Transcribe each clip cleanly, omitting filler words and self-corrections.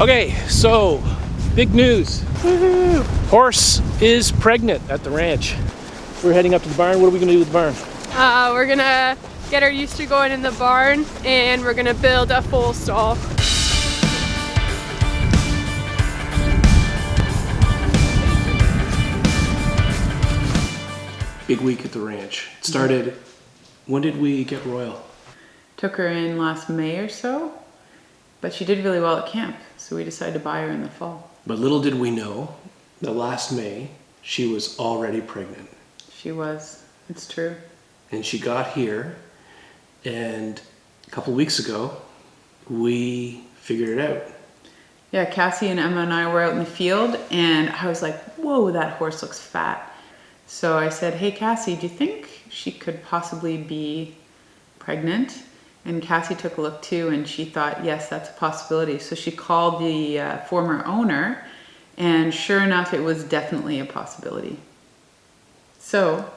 Okay, so big news. Woo-hoo. Horse is pregnant at the ranch. We're heading up to the barn. What are we gonna do with the barn? We're gonna get our Easter going in the barn, and we're gonna build a foal stall. Big week at the ranch. It started, when did we get Royal? Took her in last May or so, but she did really well at camp, so we decided to buy her in the fall. But little did we know that last May, she was already pregnant. She was, it's true. And she got here, and a couple weeks ago, we figured it out. Yeah, Cassie and Emma and I were out in the field, and I was like, whoa, that horse looks fat. So I said, hey Cassie, do you think she could possibly be pregnant? And Cassie took a look too, and she thought, yes, that's a possibility. So she called the former owner, and sure enough, it was definitely a possibility. So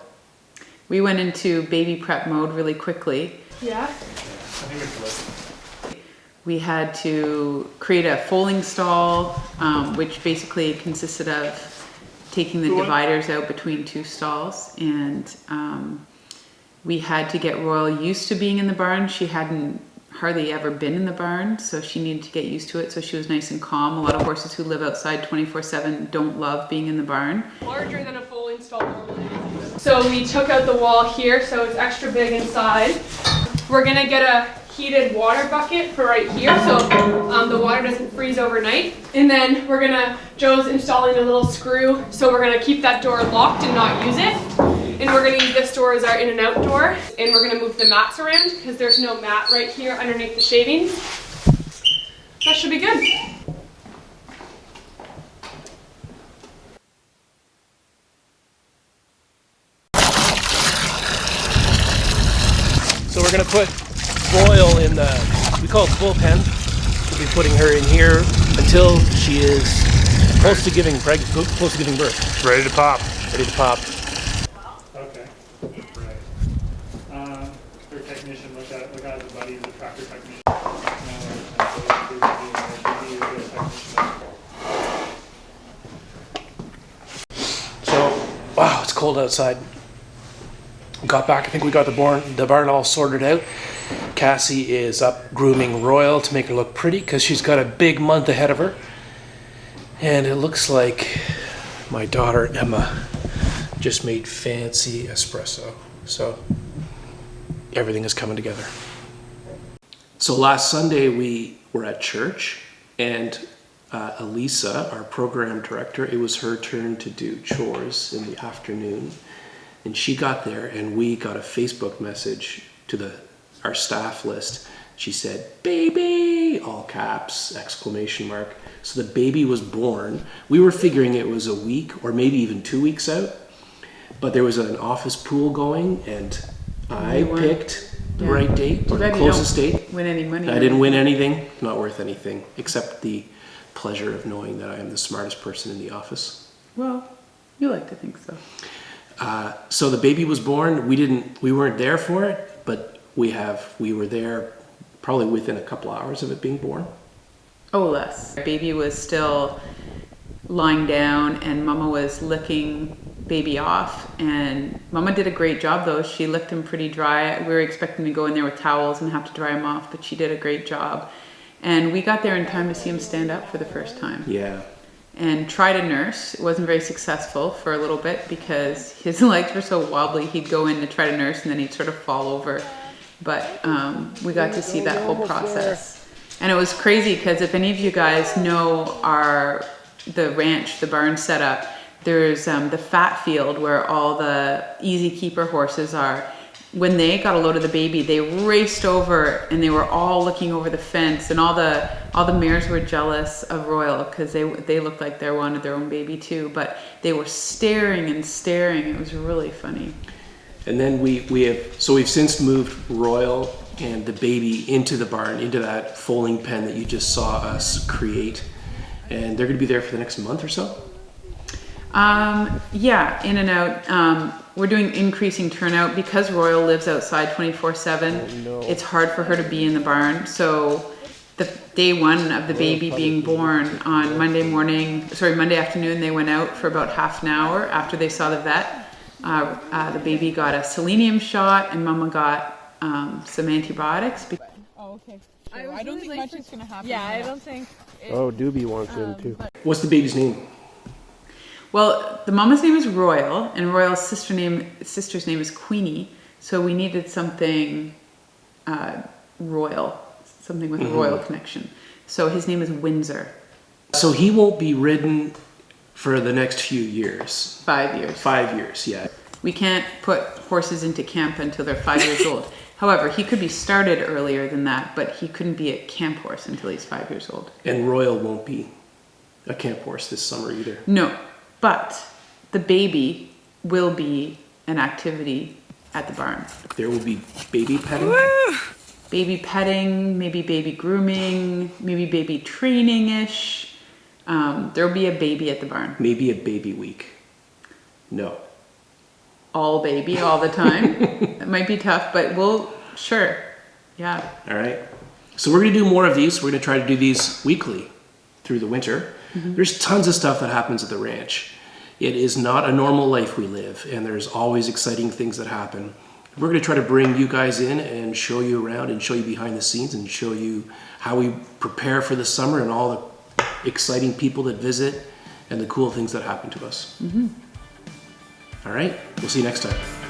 we went into baby prep mode really quickly. Yeah. We had to create a foaling stall, which basically consisted of taking the dividers out between two stalls, and we had to get Royal used to being in the barn. She hadn't hardly ever been in the barn, so she needed to get used to it, so she was nice and calm. A lot of horses who live outside 24/7 don't love being in the barn. Larger than a foaling stall normally is. So we took out the wall here, so it's extra big inside. We're gonna get a heated water bucket for right here, so the water doesn't freeze overnight. And then Joe's installing a little screw, so we're gonna keep that door locked and not use it. And we're gonna use this door as our in and out door. And we're gonna move the mats around because there's no mat right here underneath the shavings. That should be good. So we're gonna put Royal in the, we call it the bullpen. We'll be putting her in here until she is close to giving birth. Ready to pop. Ready to pop. Okay. Right. Their technician, look at the buddy, the tractor technician. So, wow, it's cold outside. Got back, I think we got the barn all sorted out. Cassie is up grooming Royal to make her look pretty because she's got a big month ahead of her. And it looks like my daughter Emma just made fancy espresso. So everything is coming together. So last Sunday we were at church, and Elisa, our program director, it was her turn to do chores in the afternoon. And she got there, and we got a Facebook message to our staff list. She said, baby, all caps, exclamation mark. So the baby was born. We were figuring it was a week or maybe even 2 weeks out, but there was an office pool going, and I picked the right date, or the closest date. Win any money. I didn't win anything, not worth anything, except the pleasure of knowing that I am the smartest person in the office. Well, you like to think so. So the baby was born. We weren't there for it, but we were there probably within a couple hours of it being born. Oh, less. Baby was still lying down, and Mama was licking baby off, and Mama did a great job though. She licked him pretty dry. We were expecting to go in there with towels and have to dry him off, but she did a great job. And we got there in time to see him stand up for the first time. Yeah. And tried to nurse. It wasn't very successful for a little bit because his legs were so wobbly. He'd go in to try to nurse, and then he'd sort of fall over. But we got to see that whole process. And it was crazy because if any of you guys know the ranch, the barn setup, there's the fat field where all the easy keeper horses are. When they got a load of the baby, they raced over, and they were all looking over the fence, and all the mares were jealous of Royal because they looked like they wanted their own baby too, but they were staring and staring. It was really funny. And then we've since moved Royal and the baby into the barn, into that foaling pen that you just saw us create, and they're going to be there for the next month or so. Yeah, in and out. We're doing increasing turnout because Royal lives outside 24/7. Oh, no. It's hard for her to be in the barn. So the day one of the baby being born on Monday afternoon, they went out for about half an hour after they saw the vet. The baby got a selenium shot and mama got some antibiotics. Oh, okay. Sure. I don't think much is going to happen. Yeah, I don't think. Oh, Doobie wants in too. What's the baby's name? Well, the mama's name is Royal, and Royal's sister's name is Queenie. So we needed something royal, something with a royal connection. So his name is Windsor. So he won't be ridden for the next few years. 5 years. 5 years, yeah. We can't put horses into camp until they're 5 years old. However, he could be started earlier than that, but he couldn't be a camp horse until he's 5 years old. And Royal won't be a camp horse this summer either. No, but the baby will be an activity at the barn. There will be baby petting. Woo! Baby petting, maybe baby grooming, maybe baby training-ish. There'll be a baby at the barn. Maybe a baby week. No. All baby, all the time. It might be tough, but sure. Yeah. All right. So we're going to do more of these. We're going to try to do these weekly through the winter. There's tons of stuff that happens at the ranch. It is not a normal life we live, and there's always exciting things that happen. We're going to try to bring you guys in and show you around and show you behind the scenes and show you how we prepare for the summer and all the exciting people that visit and the cool things that happen to us. All right. We'll see you next time.